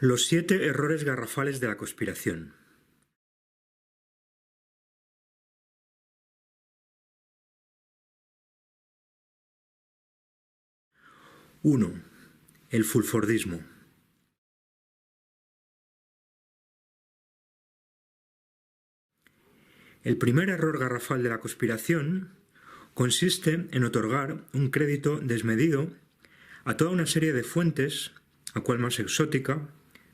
Los 7 errores garrafales de la conspiración. ¡1! El fulfordismo. El primer error garrafal de la conspiración consiste en otorgar un crédito desmedido a toda una serie de fuentes, a cual más exótica,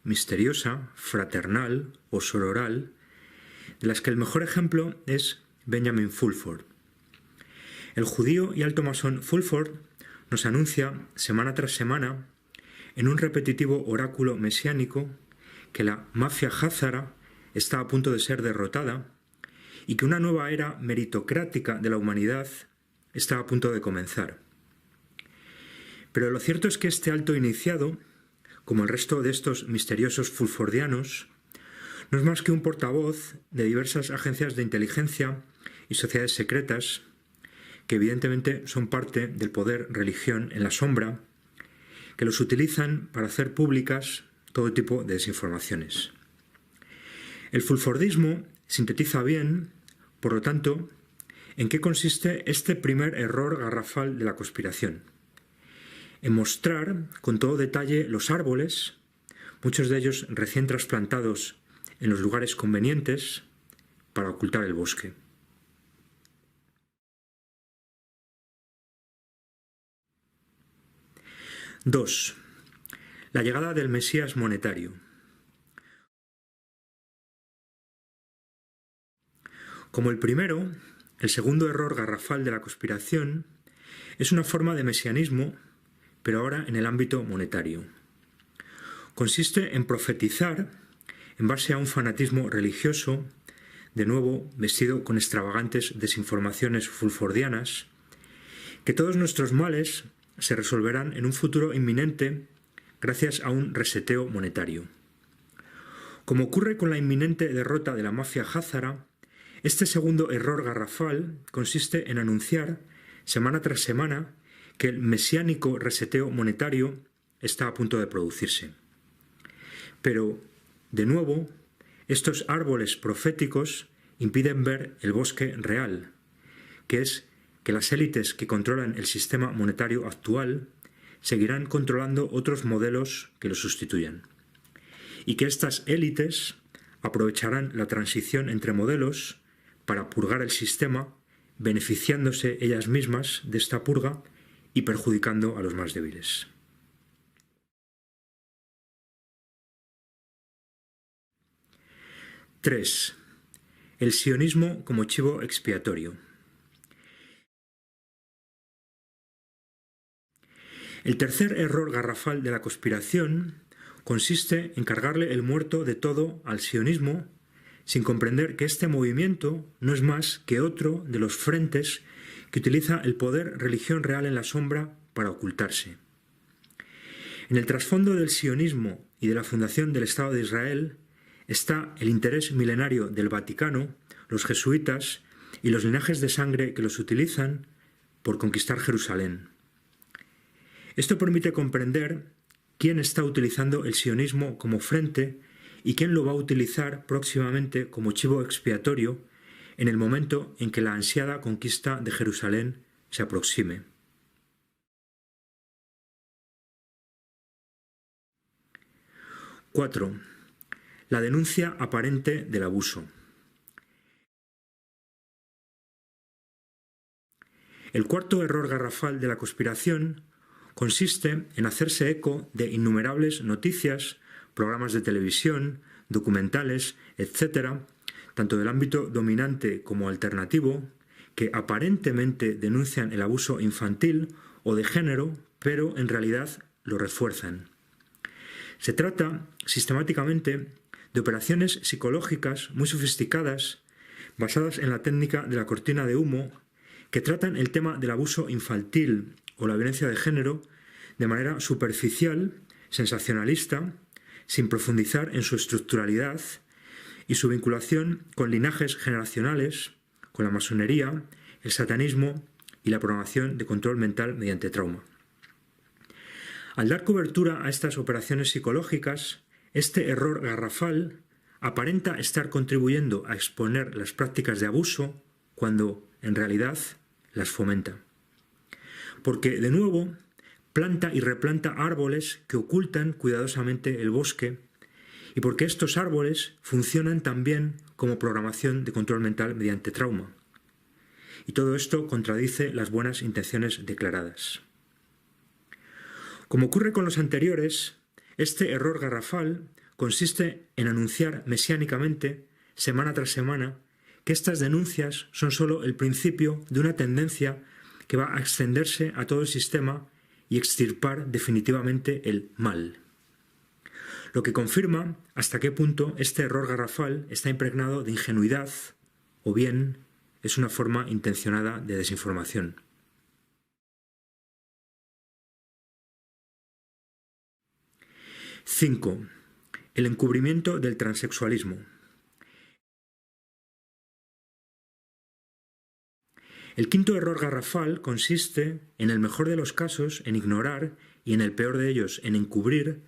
misteriosa, fraternal o sororal, de las que el mejor ejemplo es Benjamin Fulford. El judío y alto masón Fulford nos anuncia semana tras semana, en un repetitivo oráculo mesiánico, que la mafia házara está a punto de ser derrotada y que una nueva era meritocrática de la humanidad está a punto de comenzar. Pero lo cierto es que este alto iniciado, como el resto de estos misteriosos fulfordianos, no es más que un portavoz de diversas agencias de inteligencia y sociedades secretas que evidentemente son parte del poder religión en la sombra, que los utilizan para hacer públicas todo tipo de desinformaciones. El fulfordismo sintetiza bien, por lo tanto, en qué consiste este primer error garrafal de la conspiración. En mostrar con todo detalle los árboles, muchos de ellos recién trasplantados en los lugares convenientes, para ocultar el bosque. ¡2! La llegada del Mesías monetario. Como el primero, el segundo error garrafal de la conspiración es una forma de mesianismo, pero ahora en el ámbito monetario. Consiste en profetizar, en base a un fanatismo religioso, de nuevo vestido con extravagantes desinformaciones fulfordianas, que todos nuestros males se resolverán en un futuro inminente gracias a un reseteo monetario. Como ocurre con la inminente derrota de la mafia házara, este segundo error garrafal consiste en anunciar, semana tras semana, que el mesiánico reseteo monetario está a punto de producirse. Pero, de nuevo, estos árboles proféticos impiden ver el bosque real, que es que las élites que controlan el sistema monetario actual seguirán controlando otros modelos que lo sustituyan, y que estas élites aprovecharán la transición entre modelos para purgar el sistema, beneficiándose ellas mismas de esta purga y perjudicando a los más débiles. ¡3! El sionismo como chivo expiatorio. El tercer error garrafal de la conspiración consiste en cargarle el muerto de todo al sionismo, sin comprender que este movimiento no es más que otro de los frentes que utiliza el poder religión real en la sombra para ocultarse. En el trasfondo del sionismo y de la fundación del Estado de Israel está el interés milenario del Vaticano, los jesuitas y los linajes de sangre que los utilizan por conquistar Jerusalén. Esto permite comprender quién está utilizando el sionismo como frente y quién lo va a utilizar próximamente como chivo expiatorio en el momento en que la ansiada conquista de Jerusalén se aproxime. ¡4! La denuncia aparente del abuso. El cuarto error garrafal de la conspiración consiste en hacerse eco de innumerables noticias, programas de televisión, documentales, etc., tanto del ámbito dominante como alternativo, que aparentemente denuncian el abuso infantil o de género, pero en realidad lo refuerzan. Se trata, sistemáticamente, de operaciones psicológicas muy sofisticadas, basadas en la técnica de la cortina de humo, que tratan el tema del abuso infantil o la violencia de género de manera superficial, sensacionalista, sin profundizar en su estructuralidad y su vinculación con linajes generacionales, con la masonería, el satanismo y la programación de control mental mediante trauma. Al dar cobertura a estas operaciones psicológicas, Este error garrafal aparenta estar contribuyendo a exponer las prácticas de abuso cuando, en realidad, las fomenta. Porque, de nuevo, planta y replanta árboles que ocultan cuidadosamente el bosque, y porque estos árboles funcionan también como programación de control mental mediante trauma. Y todo esto contradice las buenas intenciones declaradas. Como ocurre con los anteriores, este error garrafal consiste en anunciar mesiánicamente, semana tras semana, que estas denuncias son sólo el principio de una tendencia que va a extenderse a todo el sistema y extirpar definitivamente el mal. Lo que confirma hasta qué punto este error garrafal está impregnado de ingenuidad o bien es una forma intencionada de desinformación. (5) El encubrimiento del transexualismo. El quinto error garrafal consiste, en el mejor de los casos, en ignorar y en el peor de ellos, en encubrir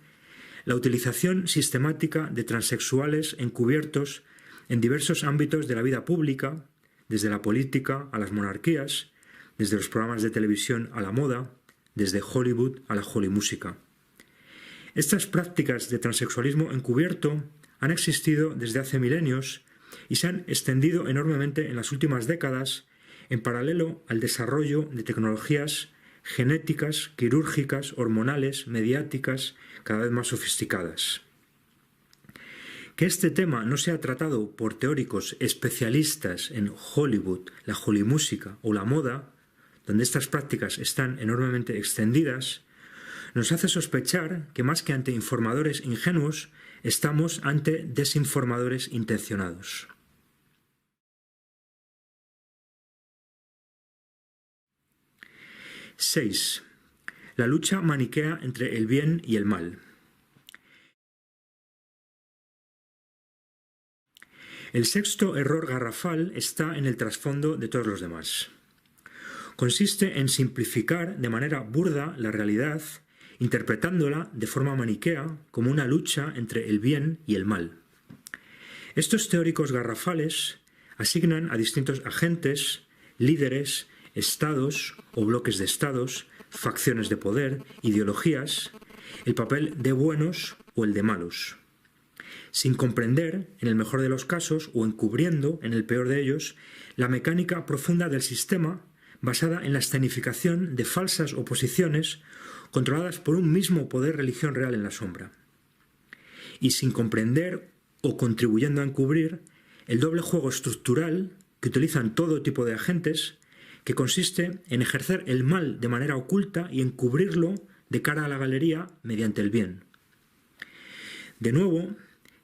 la utilización sistemática de transexuales encubiertos en diversos ámbitos de la vida pública, desde la política a las monarquías, desde los programas de televisión a la moda, desde Hollywood a la hollymusika. Estas prácticas de transexualismo encubierto han existido desde hace milenios y se han extendido enormemente en las últimas décadas en paralelo al desarrollo de tecnologías genéticas, quirúrgicas, hormonales, mediáticas, cada vez más sofisticadas. Que este tema no sea tratado por teóricos especialistas en Hollywood, la hollymusika o la moda, donde estas prácticas están enormemente extendidas, nos hace sospechar que más que ante informadores ingenuos, estamos ante desinformadores intencionados. (6) La lucha maniquea entre el bien y el mal. El sexto error garrafal está en el trasfondo de todos los demás. Consiste en simplificar de manera burda la realidad, interpretándola de forma maniquea como una lucha entre el bien y el mal. Estos teóricos garrafales asignan a distintos agentes, líderes, estados o bloques de estados, facciones de poder, ideologías, el papel de buenos o el de malos, sin comprender, en el mejor de los casos, o encubriendo, en el peor de ellos, la mecánica profunda del sistema basada en la escenificación de falsas oposiciones controladas por un mismo poder religión real en la sombra, y sin comprender o contribuyendo a encubrir el doble juego estructural que utilizan todo tipo de agentes, que consiste en ejercer el mal de manera oculta y encubrirlo de cara a la galería mediante el bien. De nuevo,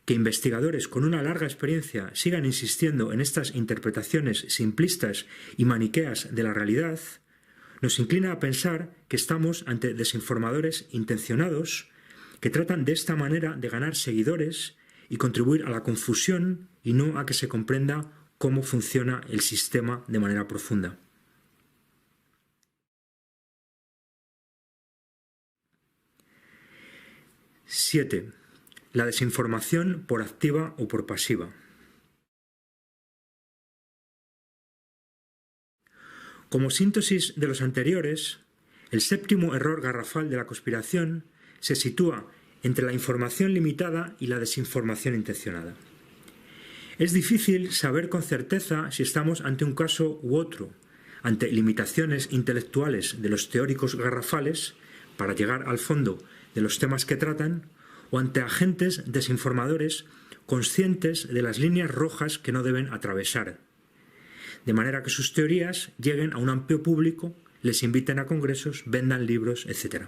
que investigadores con una larga experiencia sigan insistiendo en estas interpretaciones simplistas y maniqueas de la realidad, nos inclina a pensar que estamos ante desinformadores intencionados que tratan de esta manera de ganar seguidores y contribuir a la confusión y no a que se comprenda cómo funciona el sistema de manera profunda. (7) La desinformación por activa o por pasiva. Como síntesis de los anteriores, el séptimo error garrafal de la conspiración se sitúa entre la información limitada y la desinformación intencionada. Es difícil saber con certeza si estamos ante un caso u otro, ante limitaciones intelectuales de los teóricos garrafales para llegar al fondo de los temas que tratan, o ante agentes desinformadores conscientes de las líneas rojas que no deben atravesar, de manera que sus teorías lleguen a un amplio público, les inviten a congresos, vendan libros, etc.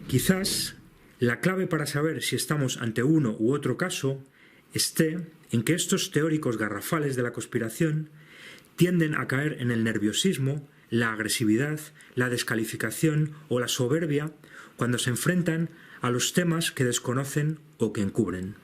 Quizás la clave para saber si estamos ante uno u otro caso esté en que estos teóricos garrafales de la conspiración tienden a caer en el nerviosismo, la agresividad, la descalificación o la soberbia cuando se enfrentan a los temas que desconocen o que encubren.